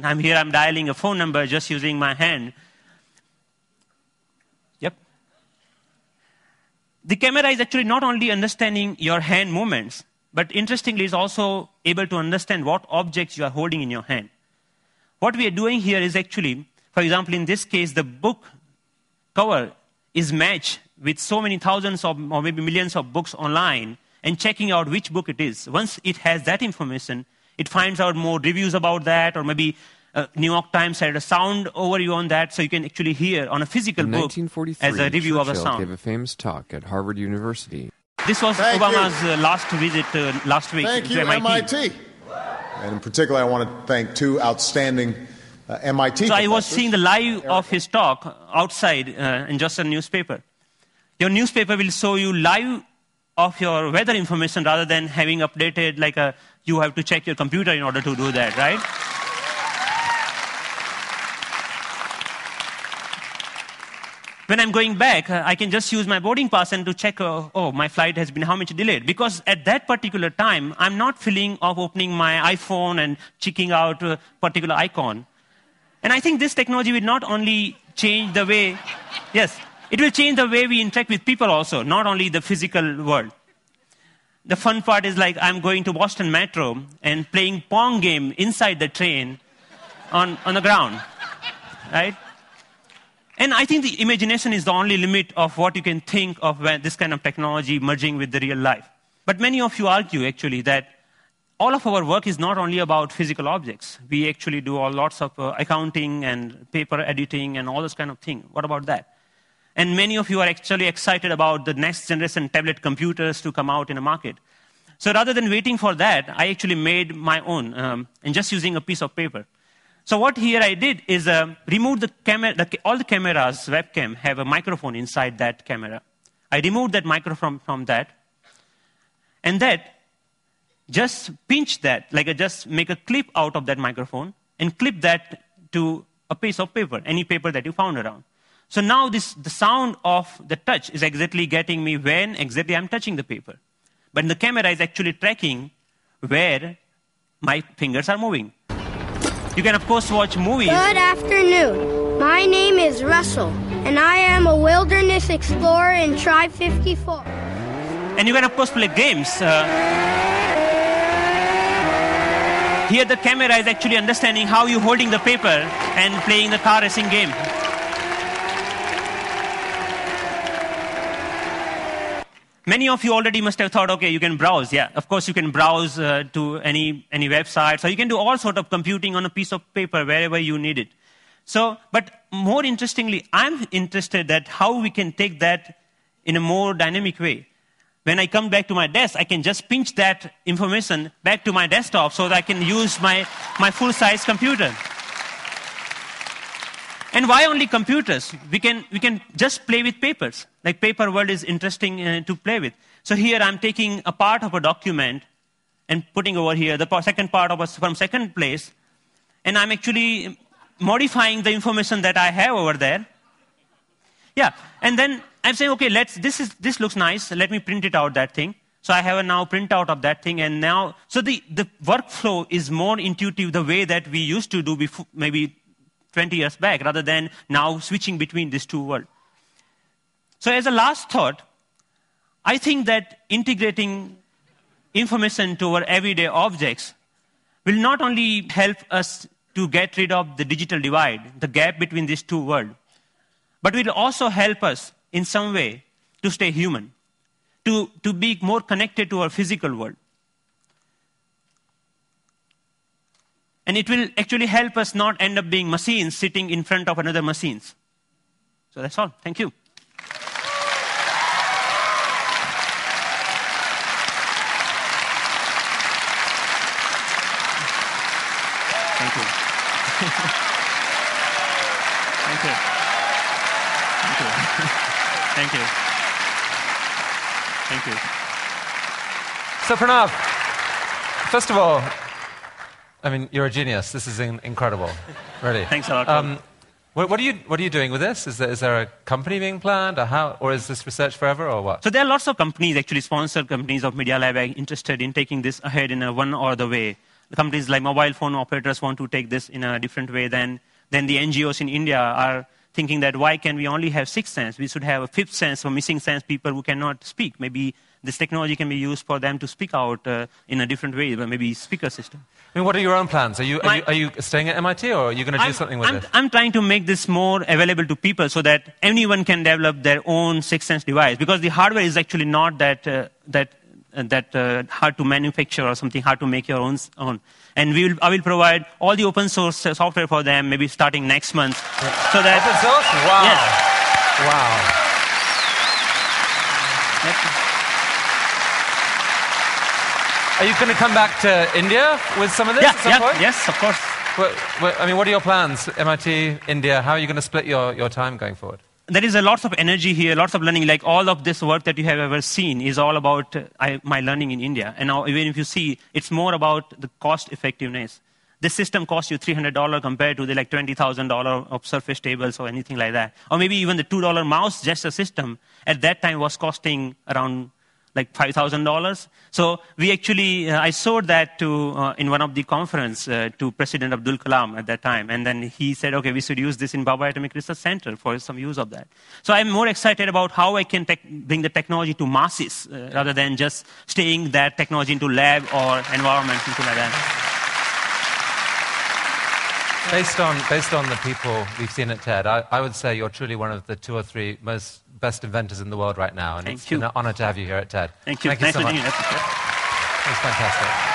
I'm here, I'm dialing a phone number just using my hand. Yep. The camera is actually not only understanding your hand movements, but interestingly, it's also able to understand what objects you are holding in your hand. What we are doing here is actually, for example, in this case, the book cover is matched with so many thousands of, or maybe millions of books online, and checking out which book it is. Once it has that information, it finds out more reviews about that, or maybe New York Times had a sound overview on that, so you can actually hear on a physical book as a review of a sound. Gave a famous talk at Harvard University. This was Obama's last visit last week to MIT. And in particular, I want to thank two outstanding MIT So I was seeing the live of his talk outside in just a newspaper. Your newspaper will show you live of your weather information rather than having updated like you have to check your computer in order to do that, right? When I'm going back, I can just use my boarding pass and to check, oh, my flight has been how much delayed. Because at that particular time, I'm not feeling of opening my iPhone and checking out a particular icon. And I think this technology will not only change the way, yes, it will change the way we interact with people also, not only the physical world. The fun part is like I'm going to Boston Metro and playing Pong game inside the train on the ground, right? And I think the imagination is the only limit of what you can think of when this kind of technology merging with the real life. But many of you argue, actually, that all of our work is not only about physical objects. We actually do lots of accounting and paper editing and all those kind of things. What about that? And many of you are actually excited about the next generation tablet computers to come out in the market. So rather than waiting for that, I actually made my own, and just using a piece of paper. So what here I did is remove the camera. All the cameras, webcam, have a microphone inside that camera. I removed that microphone from that. And that, just pinch that, just make a clip out of that microphone and clip that to a piece of paper, any paper that you found around. So now the sound of the touch is exactly getting me when exactly I'm touching the paper. But the camera is actually tracking where my fingers are moving. You can, of course, watch movies. Good afternoon. My name is Russell, and I am a wilderness explorer in Tribe 54. And you can, of course, play games. Here the camera is actually understanding how you're holding the paper and playing the car racing game. Many of you already must have thought, okay, you can browse. Yeah, of course you can browse to any website. So you can do all sort of computing on a piece of paper wherever you need it. So, but more interestingly, I'm interested that how we can take that in a more dynamic way. When I come back to my desk, I can just pinch that information back to my desktop so that I can use my full-size computer. And why only computers? We can just play with papers. Like paper world is interesting to play with. So here I'm taking a part of a document and putting over here the second part of from second place, and I'm actually modifying the information that I have over there. Yeah, and then I'm saying, okay, this looks nice. Let me print it out, that thing. So I have a now printout of that thing, and now so the workflow is more intuitive the way that we used to do before, maybe 20 years back, rather than now switching between these two worlds. So as a last thought, I think that integrating information to our everyday objects will not only help us to get rid of the digital divide, the gap between these two worlds, but will also help us in some way to stay human, to be more connected to our physical world. And it will actually help us not end up being machines sitting in front of another machines. So that's all. Thank you. Thank you. Thank you. Thank you. Thank you. Thank you. So Pranav, first of all, I mean, you're a genius. This is incredible, really. Thanks a lot. What are you doing with this? Is there a company being planned, or is this research forever, or what? So there are lots of companies, actually sponsored companies of Media Lab, interested in taking this ahead in one or the way. companies like mobile phone operators want to take this in a different way. Then the NGOs in India are thinking that why can we only have sixth sense? We should have a fifth sense for missing sense people who cannot speak. Maybe this technology can be used for them to speak out in a different way, maybe speaker system. I mean, what are your own plans? Are you staying at MIT, or are you going to do something with it? I'm trying to make this more available to people so that anyone can develop their own sixth sense device, because the hardware is actually not that hard to manufacture or something hard to make your own. And I will provide all the open source software for them, maybe starting next month. So that open source? Wow. Yes. Wow. Are you going to come back to India with some of this at some point? Yes, of course. I mean, what are your plans? MIT, India, how are you going to split your time going forward? There is a lots of energy here, lots of learning. Like all of this work that you have ever seen is all about my learning in India. And now even if you see, it's more about the cost effectiveness. This system costs you $300 compared to the like $20,000 of Surface tables or anything like that. Or maybe even the $2 mouse, just a system, at that time was costing around like $5,000. So we actually, I showed that to in one of the conference to President Abdul Kalam at that time. And then he said, okay, we should use this in Bhabha Atomic Research Center for some use of that. So I'm more excited about how I can bring the technology to masses rather than just staying that technology into lab or environment, something like that. Based on the people we've seen at TED, I would say you're truly one of the 2 or 3 best inventors in the world right now. And it's an honor to have you here at TED. Thank you. Thank you so much. Nice meeting you. It was fantastic.